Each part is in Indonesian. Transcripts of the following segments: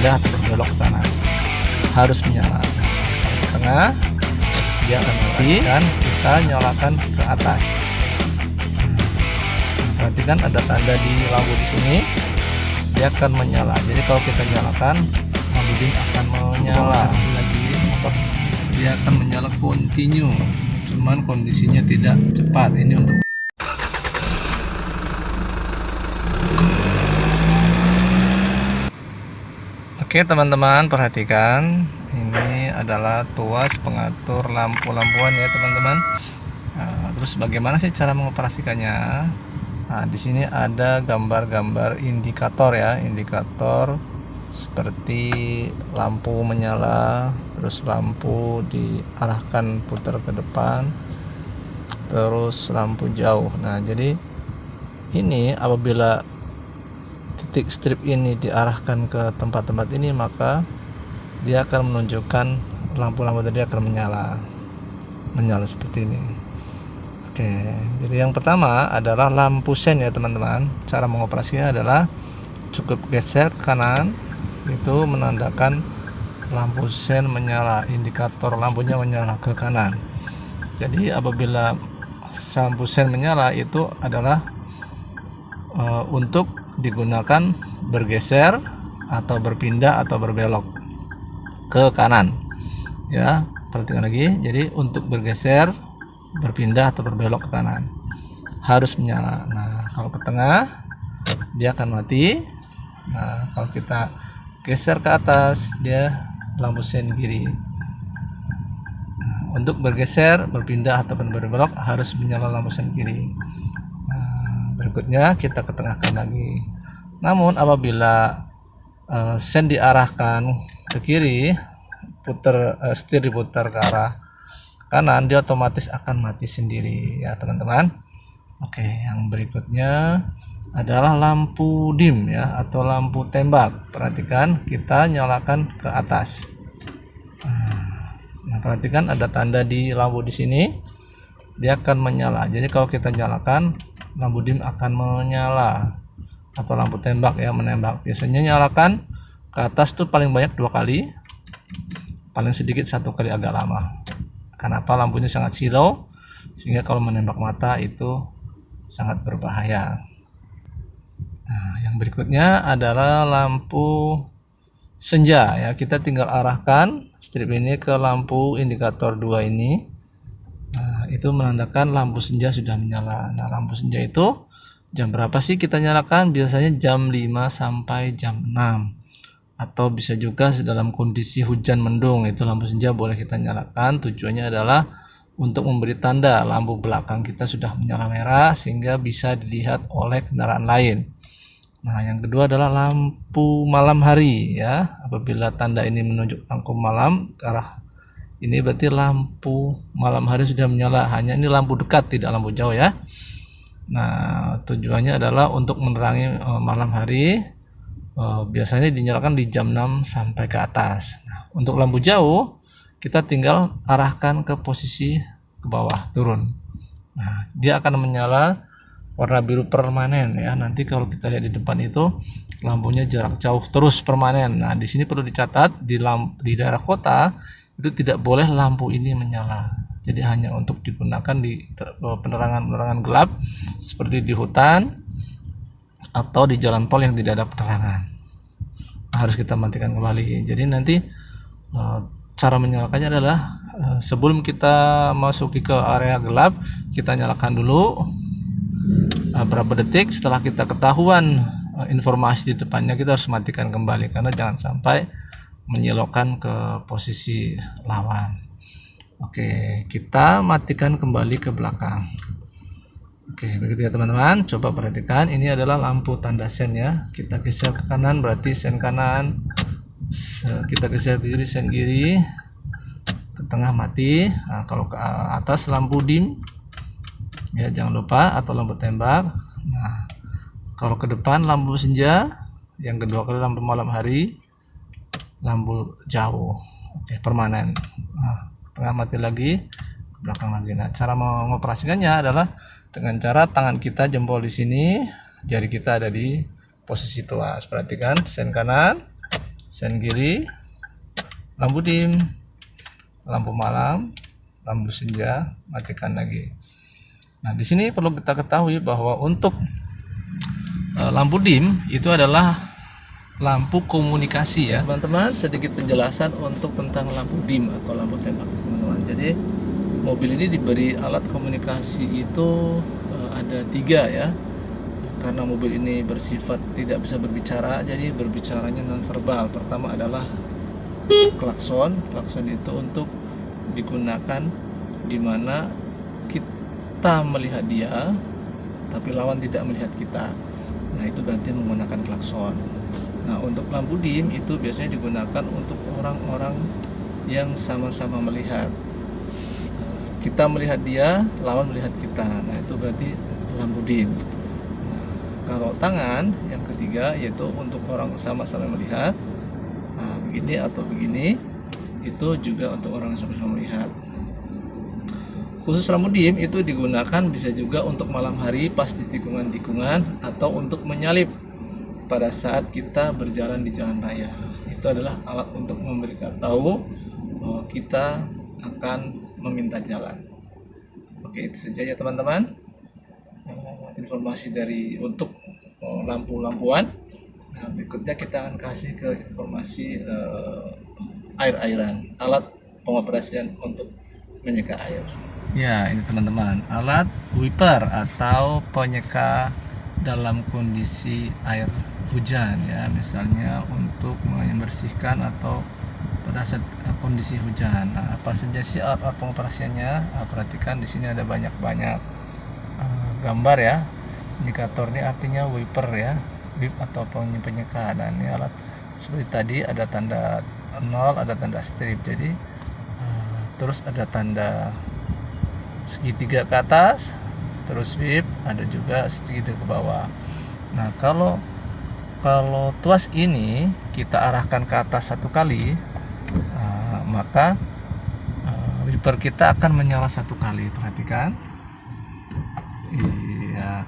berpindah atau berbelok ke kanan, harus menyala. Kalau ke tengah dia akan mati, dan kita nyalakan ke atas. Perhatikan ada tanda di lampu di sini, dia akan menyala. Jadi kalau kita nyalakan, lampu dim akan menyala. Lagi motor dia akan menyala continue, cuman kondisinya tidak cepat. Ini untuk Oke teman-teman, perhatikan, ini adalah tuas pengatur lampu-lampuan ya teman-teman. Nah, terus bagaimana sih cara mengoperasikannya? Nah, di sini ada gambar-gambar indikator ya, indikator seperti lampu menyala, terus lampu diarahkan putar ke depan, terus lampu jauh. Nah, jadi ini apabila titik strip ini diarahkan ke tempat-tempat ini, maka dia akan menunjukkan lampu-lampu tadi akan menyala seperti ini. Oke, jadi yang pertama adalah lampu sen ya teman-teman. Cara mengoperasinya adalah cukup geser ke kanan, itu menandakan lampu sen menyala, indikator lampunya menyala ke kanan. Jadi apabila lampu sen menyala itu adalah untuk digunakan bergeser atau berpindah atau berbelok ke kanan ya. Perhatikan lagi, jadi untuk bergeser, berpindah atau berbelok ke kanan harus menyala. Nah, kalau ke tengah dia akan mati. Nah, kalau kita geser ke atas, dia lampu sen kiri. Nah, untuk bergeser, berpindah ataupun berbelok harus menyala lampu sen kiri. Berikutnya kita ketengahkan lagi. Namun apabila sen diarahkan ke kiri, setir diputar ke arah kanan, dia otomatis akan mati sendiri ya teman-teman. Oke, yang berikutnya adalah lampu dim ya, atau lampu tembak. Perhatikan, kita nyalakan ke atas. Nah, perhatikan ada tanda di lampu di sini, dia akan menyala. Jadi kalau kita nyalakan, lampu dim akan menyala, atau lampu tembak ya, menembak. Biasanya nyalakan ke atas tuh paling banyak 2 kali, paling sedikit 1 kali agak lama. Kenapa? Lampunya sangat silau, sehingga kalau menembak mata itu sangat berbahaya. Nah, yang berikutnya adalah lampu senja ya. Kita tinggal arahkan strip ini ke lampu indikator 2 ini. Nah, itu menandakan lampu senja sudah menyala. Nah, lampu senja itu jam berapa sih kita nyalakan? Biasanya jam 5 sampai jam 6. Atau bisa juga dalam kondisi hujan mendung, itu lampu senja boleh kita nyalakan. Tujuannya adalah untuk memberi tanda lampu belakang kita sudah menyala merah, sehingga bisa dilihat oleh kendaraan lain. Nah, yang kedua adalah lampu malam hari ya. Apabila tanda ini menunjuk lampu malam ke arah ini, berarti lampu malam hari sudah menyala. Hanya ini lampu dekat, tidak lampu jauh ya. Nah, tujuannya adalah untuk menerangi malam hari. Biasanya dinyalakan di jam 6 sampai ke atas. Nah, untuk lampu jauh kita tinggal arahkan ke posisi ke bawah, turun. Nah, dia akan menyala warna biru permanen ya. Nanti kalau kita lihat di depan itu lampunya jarak jauh terus permanen. Nah, di sini perlu dicatat, di daerah kota itu tidak boleh lampu ini menyala. Jadi hanya untuk digunakan di penerangan gelap seperti di hutan atau di jalan tol yang tidak ada penerangan. Harus kita matikan kembali. Jadi nanti cara menyalakannya adalah sebelum kita masuki ke area gelap, kita nyalakan dulu berapa detik. Setelah kita ketahuan informasi di depannya, kita harus matikan kembali, karena jangan sampai menyilokkan ke posisi lawan. Oke, kita matikan kembali ke belakang. Oke, begitu ya teman-teman. Coba perhatikan, ini adalah lampu tanda sen ya. Kita geser ke kanan berarti sen kanan, kita geser ke kiri sen kiri, ke tengah mati. Nah, kalau ke atas lampu dim ya, jangan lupa, atau lampu tembak. Nah, kalau ke depan lampu senja, yang kedua kali lampu malam hari, lampu jauh. Oke, permanen. Nah, tengah mati lagi, ke belakang lagi. Nah, cara mengoperasikannya adalah dengan cara tangan kita jempol di sini, jari kita ada di posisi tuas. Perhatikan, sen kanan, sen kiri, lampu dim, lampu malam, lampu senja, matikan lagi. Nah, di sini perlu kita ketahui bahwa untuk lampu dim itu adalah lampu komunikasi ya teman-teman. Sedikit penjelasan untuk tentang lampu dim atau lampu tembak teman-teman. Jadi mobil ini diberi alat komunikasi itu ada 3 ya. Karena mobil ini bersifat tidak bisa berbicara, jadi berbicaranya non verbal. Pertama adalah klakson. Klakson itu untuk digunakan di mana kita melihat dia tapi lawan tidak melihat kita. Nah, itu berarti menggunakan klakson. Nah, untuk lampu dim itu biasanya digunakan untuk orang-orang yang sama-sama melihat. Kita melihat dia, lawan melihat kita. Nah, itu berarti lampu dim. Kalau tangan yang ketiga yaitu untuk orang sama-sama melihat, nah, begini atau begini, itu juga untuk orang sama-sama melihat. Khusus lampu dim itu digunakan bisa juga untuk malam hari pas di tikungan-tikungan atau untuk menyalip pada saat kita berjalan di jalan raya. Itu adalah alat untuk memberikan tahu bahwa kita akan meminta jalan. Oke, itu saja ya teman-teman. Informasi dari untuk lampu-lampuan. Nah, berikutnya kita akan kasih ke informasi air-airan, alat pengoperasian untuk menyeka air. Ya, ini teman-teman, alat wiper atau penyeka dalam kondisi air hujan ya, misalnya untuk membersihkan atau pada saat kondisi hujan. Nah, apa saja sih alat pengoperasiannya? Nah, perhatikan di sini ada banyak gambar ya. Indikator ini artinya wiper ya, wip atau penyeka. Dan ini alat seperti tadi ada tanda 0, ada tanda strip. Jadi terus ada tanda segitiga ke atas, terus wip, ada juga segitiga ke bawah. Nah, kalau tuas ini kita arahkan ke atas 1 kali, maka wiper kita akan menyala 1 kali. Perhatikan. Iya,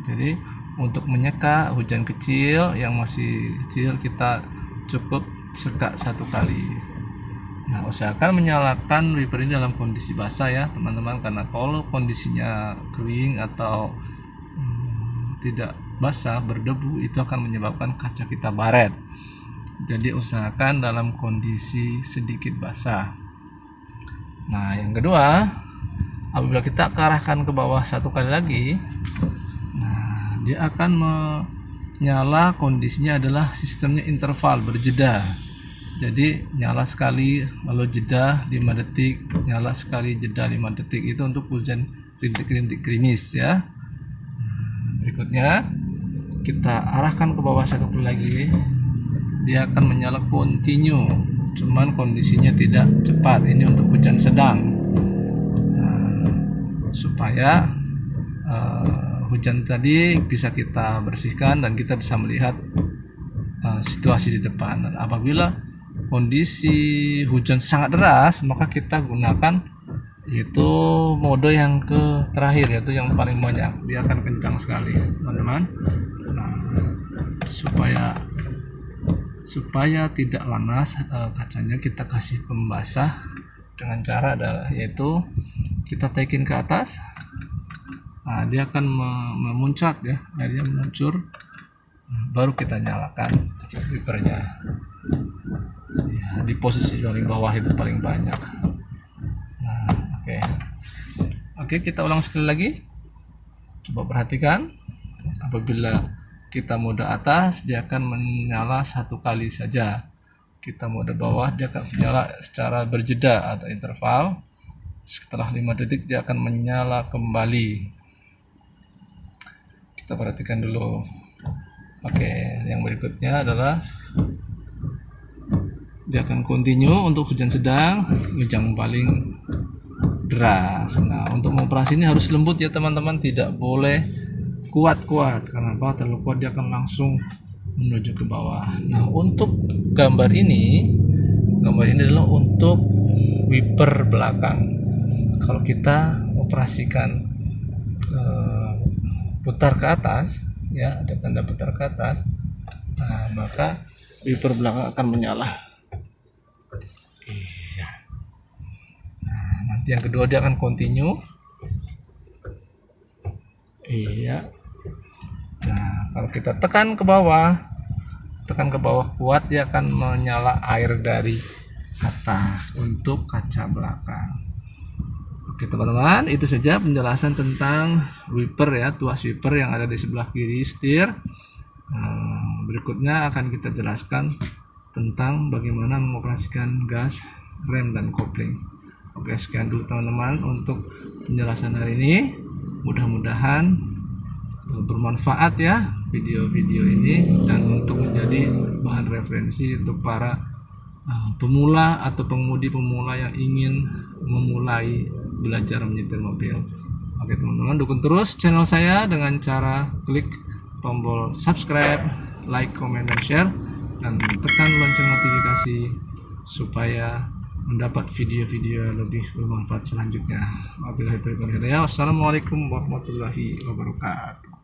jadi untuk menyeka hujan kecil yang masih kecil kita cukup seka 1 kali. Nah, usahakan menyalakan wiper ini dalam kondisi basah ya teman-teman, karena kalau kondisinya kering atau tidak basah berdebu itu akan menyebabkan kaca kita baret. Jadi usahakan dalam kondisi sedikit basah. Nah, yang kedua, apabila kita arahkan ke bawah 1 kali lagi, nah dia akan menyala. Kondisinya adalah sistemnya interval, berjeda. Jadi nyala sekali lalu jeda 5 detik, nyala sekali jeda 5 detik. Itu untuk hujan rintik-rintik gerimis ya. Berikutnya kita arahkan ke bawah 1 kali lagi, dia akan menyala continue, cuman kondisinya tidak cepat. Ini untuk hujan sedang. Supaya hujan tadi bisa kita bersihkan dan kita bisa melihat situasi di depan. Dan apabila kondisi hujan sangat deras, maka kita gunakan yaitu mode yang terakhir, yaitu yang paling banyak. Dia akan kencang sekali teman-teman. Nah, supaya tidak lanas kacanya, kita kasih pembasah dengan cara yaitu kita taikin ke atas. Nah, dia akan memuncrat ya, airnya meluncur. Baru kita nyalakan wipernya ya, di posisi paling bawah itu paling banyak. Nah, oke, kita ulang sekali lagi. Coba perhatikan, apabila kita mode atas dia akan menyala 1 kali saja. Kita mode bawah dia akan menyala secara berjeda atau interval. Setelah 5 detik dia akan menyala kembali. Kita perhatikan dulu. Oke, yang berikutnya adalah dia akan continue untuk hujan sedang, hujan paling deras. Nah, untuk mengoperasi ini harus lembut ya teman-teman, tidak boleh kuat-kuat. Karena apa? Terlalu kuat dia akan langsung menuju ke bawah. Nah, untuk gambar ini adalah untuk wiper belakang. Kalau kita operasikan putar ke atas ya, ada tanda putar ke atas. Nah, maka wiper belakang akan menyala. Iya. Nah, nanti yang kedua dia akan continue. Iya. Nah, kalau kita tekan ke bawah kuat, dia akan menyala air dari atas untuk kaca belakang. Oke teman-teman, itu saja penjelasan tentang wiper ya, tuas wiper yang ada di sebelah kiri setir. Berikutnya akan kita jelaskan tentang bagaimana mengoperasikan gas, rem, dan kopling. Oke, sekian dulu teman-teman untuk penjelasan hari ini. Mudah-mudahan bermanfaat ya video-video ini, dan untuk menjadi bahan referensi untuk para pemula atau pengemudi pemula yang ingin memulai belajar menyetir mobil. Oke teman-teman, dukung terus channel saya dengan cara klik tombol subscribe, like, comment, dan share, dan tekan lonceng notifikasi supaya mendapat video-video lebih bermanfaat selanjutnya. Wabillahi taufiq wal hidayah. Wassalamualaikum warahmatullahi wabarakatuh.